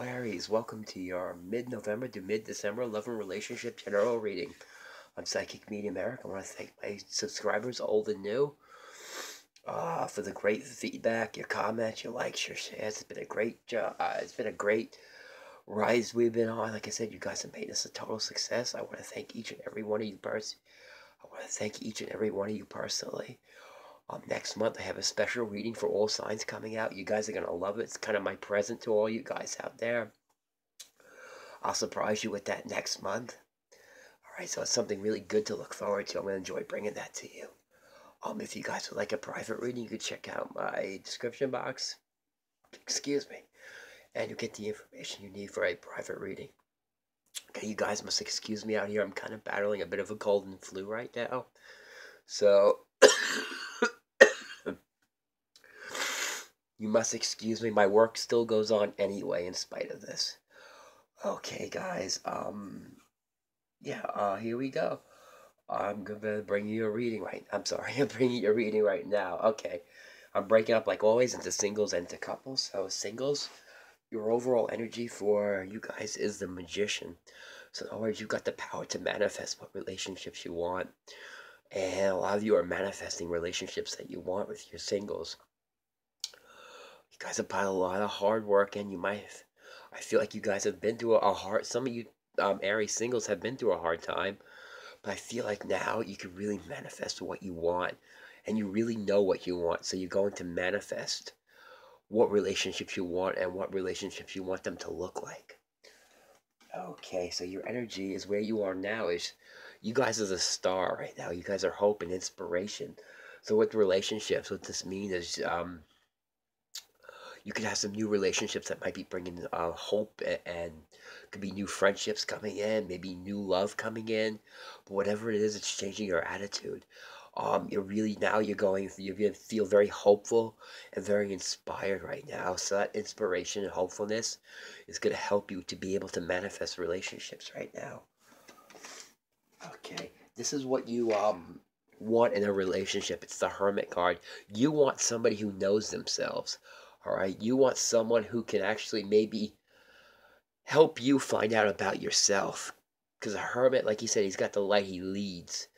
Aries, welcome to your mid-November to mid-December love and relationship general reading. I'm Psychic Medium Eric. I want to thank my subscribers, old and new, for the great feedback, your comments, your likes, your shares. It's been a great job. It's been a great rise we've been on. Like I said, you guys have made this a total success. I want to thank each and every one of you personally. Next month, I have a special reading for all signs coming out. You guys are going to love it. It's kind of my present to all you guys out there. I'll surprise you with that next month. Alright, so it's something really good to look forward to. I'm going to enjoy bringing that to you. If you guys would like a private reading, you can check out my description box. Excuse me. And you'll get the information you need for a private reading. Okay, you guys must excuse me out here. I'm kind of battling a bit of a cold and flu right now. So, you must excuse me. My work still goes on anyway in spite of this. Okay, guys, here we go. I'm gonna bring you a reading I'm bringing you a reading right now. Okay, I'm breaking up like always into singles and to couples. So singles, your overall energy for you guys is the Magician. So in other words, you've got the power to manifest what relationships you want. And a lot of you are manifesting relationships that you want with your singles. You guys have put a lot of hard work in. I feel like you guys have been through some of you Aries singles have been through a hard time, but I feel like now you can really manifest what you want, and you really know what you want, so you're going to manifest what relationships you want and what relationships you want them to look like. Okay, so your energy is where you are now. Is you guys are the star right now. You guys are hope and inspiration. So with relationships, what this means is you could have some new relationships that might be bringing hope and could be new friendships coming in, maybe new love coming in, but whatever it is, it's changing your attitude. You're really now you're going to feel very hopeful and very inspired right now. So that inspiration and hopefulness is going to help you to be able to manifest relationships right now. Okay, this is what you want in a relationship. It's the Hermit card. You want somebody who knows themselves. All right, you want someone who can actually maybe help you find out about yourself. Because a hermit, like he said, he's got the light, he leads.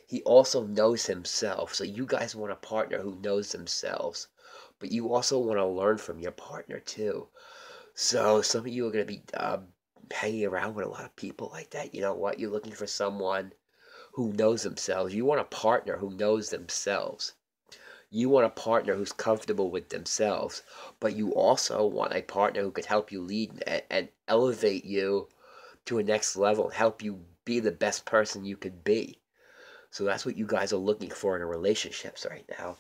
He also knows himself. So you guys want a partner who knows themselves. But you also want to learn from your partner too. So some of you are going to be hanging around with a lot of people like that. You know what? You're looking for someone who knows themselves. You want a partner who knows themselves. You want a partner who's comfortable with themselves, but you also want a partner who could help you lead and elevate you to a next level, help you be the best person you could be. So that's what you guys are looking for in a relationships right now.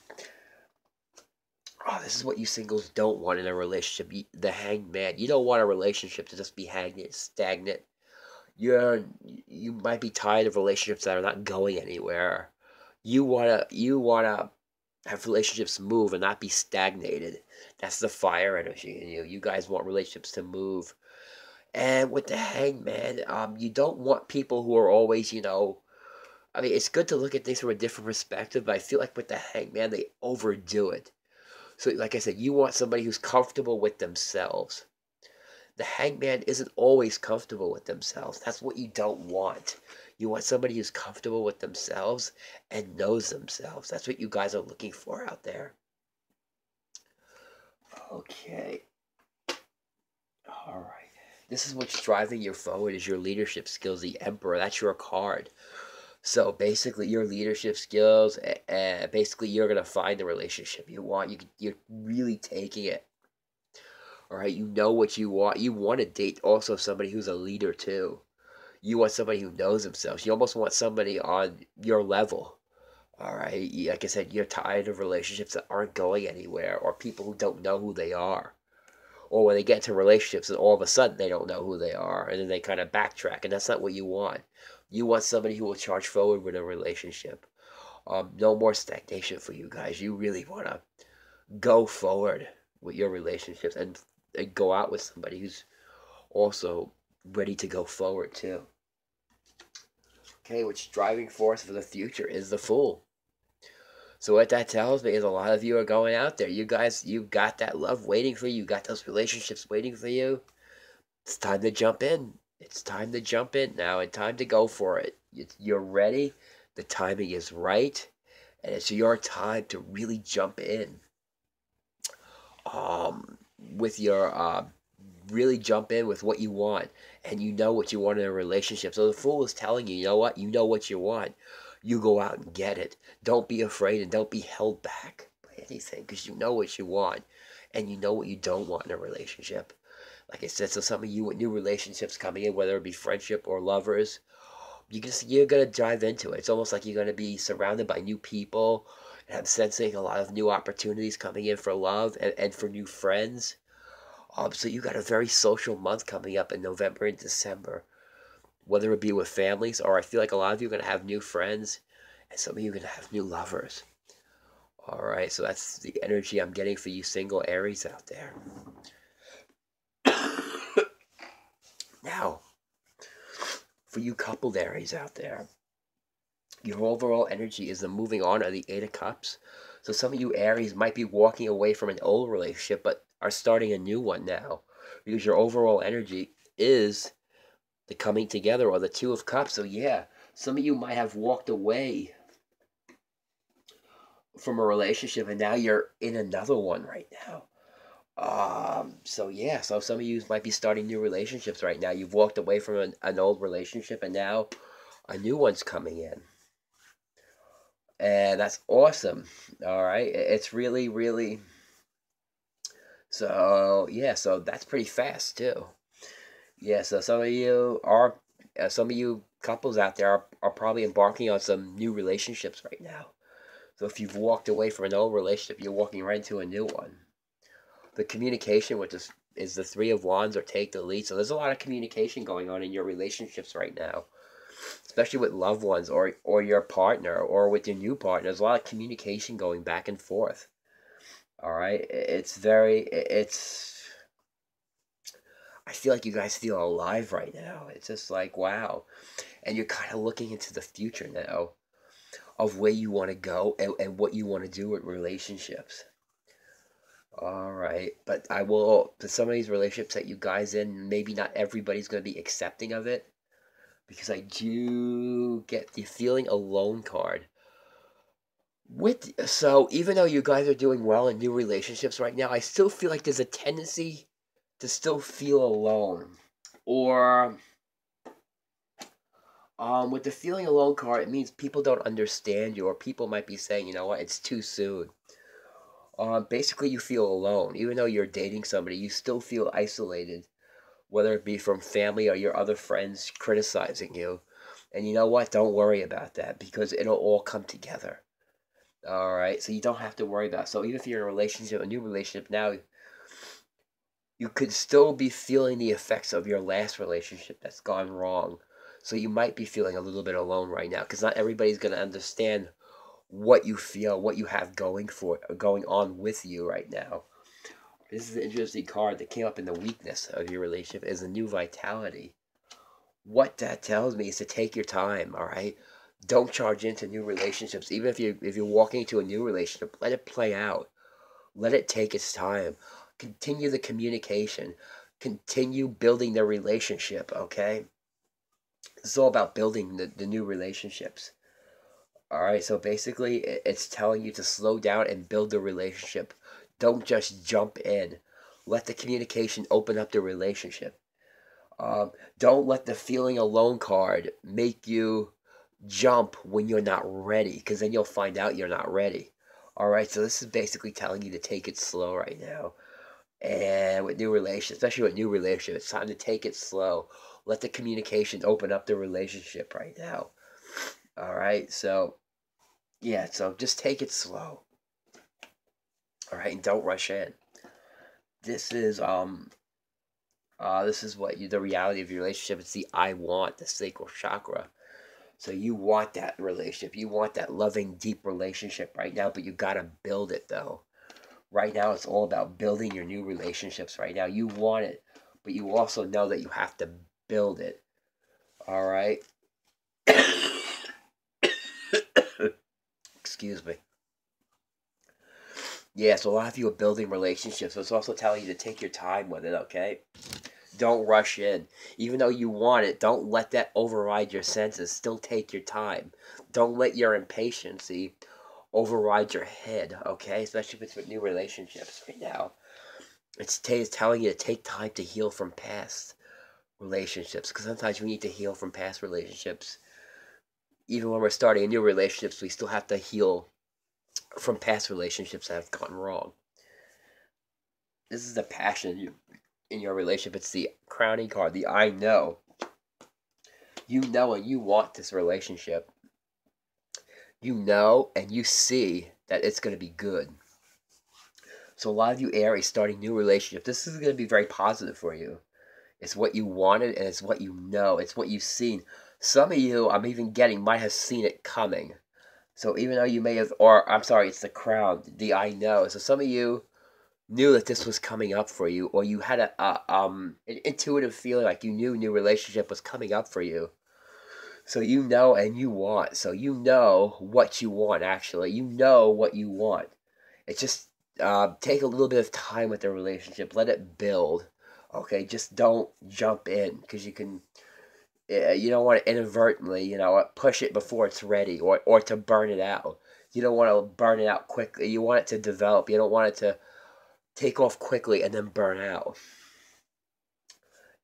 Oh, this is what you singles don't want in a relationship. The hanged man. You don't want a relationship to just be stagnant. You might be tired of relationships that are not going anywhere. You wanna have relationships move and not be stagnated. That's the fire energy in you. You guys want relationships to move. And with the hangman, you don't want people who are always, I mean, it's good to look at things from a different perspective, but I feel like with the hangman, they overdo it. So, like I said, you want somebody who's comfortable with themselves. The hangman isn't always comfortable with themselves. That's what you don't want. You want somebody who's comfortable with themselves and knows themselves. That's what you guys are looking for out there. Okay. All right. This is what's driving you forward is your leadership skills, the Emperor. That's your card. So basically, your leadership skills, basically, you're going to find the relationship you want. You're really taking it. All right, you know what you want. You want to date also somebody who's a leader too. You want somebody who knows themselves. You almost want somebody on your level. All right, like I said, you're tired of relationships that aren't going anywhere, or people who don't know who they are, or when they get into relationships and all of a sudden they don't know who they are, and then they kind of backtrack, and that's not what you want. You want somebody who will charge forward with a relationship. No more stagnation for you guys. You really want to go forward with your relationships and go out with somebody who's also ready to go forward too. Okay, which driving force for the future is the Fool. So what that tells me is a lot of you are going out there. You guys, you got that love waiting for you. You got those relationships waiting for you. It's time to jump in. It's time to jump in now and time to go for it. You're ready. The timing is right. And it's your time to really jump in. With your really jump in with what you want, and you know what you want in a relationship. So the fool is telling you, you know what? You know what you want. You go out and get it. Don't be afraid and don't be held back by anything, because you know what you want and you know what you don't want in a relationship. Like I said, so some of you with new relationships coming in, whether it be friendship or lovers, you're gonna dive into it. It's almost like you're gonna be surrounded by new people, and I'm sensing a lot of new opportunities coming in for love and for new friends. So you got a very social month coming up in November and December, whether it be with families, or I feel like a lot of you are gonna have new friends, and some of you are gonna have new lovers. All right, so that's the energy I'm getting for you single Aries out there. Now, for you coupled Aries out there, your overall energy is the moving on of the Eight of Cups. So some of you Aries might be walking away from an old relationship, but are starting a new one now, because your overall energy is the coming together, or the Two of Cups. So yeah, some of you might have walked away from a relationship and now you're in another one right now. So yeah, so some of you might be starting new relationships right now. You've walked away from an old relationship and now a new one's coming in. And that's awesome. All right. It's really, really, so yeah, so that's pretty fast too. Yeah, so some of you couples out there are probably embarking on some new relationships right now. So if you've walked away from an old relationship, you're walking right into a new one. The communication with this is the Three of Wands, or take the lead. So there's a lot of communication going on in your relationships right now, especially with loved ones, or your partner, or with your new partner. There's a lot of communication going back and forth. All right, I feel like you guys feel alive right now. It's just like, wow. And you're kind of looking into the future now of where you want to go, and what you want to do with relationships. All right, but for some of these relationships that you guys in, maybe not everybody's going to be accepting of it, because I do get the feeling alone card. So even though you guys are doing well in new relationships right now, I still feel like there's a tendency to still feel alone. Or with the feeling alone card, it means people don't understand you, or people might be saying, you know what, it's too soon. Basically, you feel alone. Even though you're dating somebody, you still feel isolated, whether it be from family or your other friends criticizing you. And you know what? Don't worry about that, because it'll all come together. All right, so you don't have to worry about it. So even if you're in a relationship, a new relationship now, you could still be feeling the effects of your last relationship that's gone wrong. So you might be feeling a little bit alone right now, because not everybody's going to understand what you feel, what you have going on with you right now. This is an interesting card that came up in the weakness of your relationship, is a new vitality. What that tells me is to take your time, all right? Don't charge into new relationships. Even if you're walking into a new relationship, let it play out. Let it take its time. Continue the communication. Continue building the relationship, okay? It's all about building the new relationships. All right, so basically, it's telling you to slow down and build the relationship. Don't just jump in. Let the communication open up the relationship. Don't let the feeling alone card make you jump when you're not ready, because then you'll find out you're not ready. All right, so this is basically telling you to take it slow right now. And with new relationships, especially with new relationships, it's time to take it slow. Let the communication open up the relationship right now. All right, so yeah, so just take it slow. All right, and don't rush in. This is the reality of your relationship. It's the I want, the sacral chakra. So you want that relationship. You want that loving, deep relationship right now, but you gotta build it though. Right now, it's all about building your new relationships right now. You want it, but you also know that you have to build it. All right? Excuse me. Yeah, so a lot of you are building relationships, so it's also telling you to take your time with it, okay? Don't rush in. Even though you want it, don't let that override your senses. Still take your time. Don't let your impatience override your head, okay? Especially if it's with new relationships right now. It's telling you to take time to heal from past relationships. Because sometimes we need to heal from past relationships. Even when we're starting a new relationships, we still have to heal from past relationships that have gone wrong. This is the passion in your relationship. It's the crowning card, the I know. You know and you want this relationship. You know and you see that it's going to be good. So a lot of you Aries starting new relationships, this is going to be very positive for you. It's what you wanted and it's what you know. It's what you've seen. Some of you, I'm even getting, might have seen it coming. So even though you may have, or I'm sorry, it's the crown, the I know. So some of you knew that this was coming up for you, or you had an intuitive feeling like you knew new relationship was coming up for you. So you know and you want. So you know what you want, actually. You know what you want. It's just take a little bit of time with the relationship. Let it build. Okay, just don't jump in because you don't want to inadvertently, push it before it's ready or to burn it out. You don't want to burn it out quickly. You want it to develop. You don't want it to take off quickly and then burn out.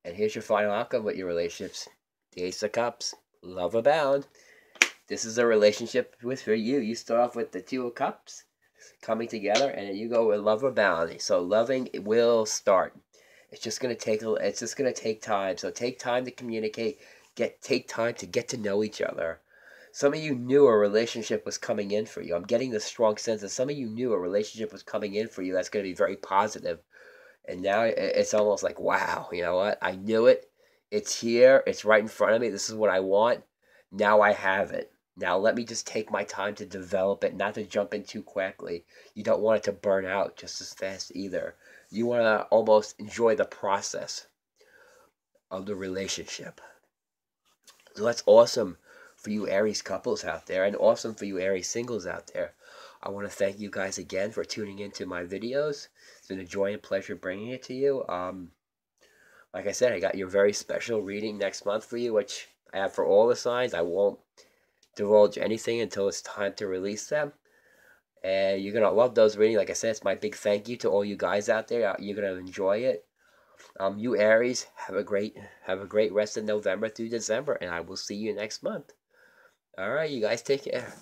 And here's your final outcome with your relationships. The Ace of Cups. Love abound. This is a relationship for you. You start off with the Two of Cups coming together, and then you go with love abound. So loving will start. It's just gonna take time. So take time to communicate. Take time to get to know each other. Some of you knew a relationship was coming in for you. I'm getting the strong sense that some of you knew a relationship was coming in for you. That's going to be very positive. And now it's almost like, wow, you know what? I knew it. It's here. It's right in front of me. This is what I want. Now I have it. Now let me just take my time to develop it, not to jump in too quickly. You don't want it to burn out just as fast either. You want to almost enjoy the process of the relationship. So that's awesome for you Aries couples out there, and awesome for you Aries singles out there. I want to thank you guys again for tuning into my videos. It's been a joy and pleasure bringing it to you. Like I said, I got your very special reading next month for you, which I have for all the signs. I won't divulge anything until it's time to release them. And you're going to love those readings. Like I said, it's my big thank you to all you guys out there. You're going to enjoy it. You Aries, have a great rest of November through December, and I will see you next month. All right, you guys take care.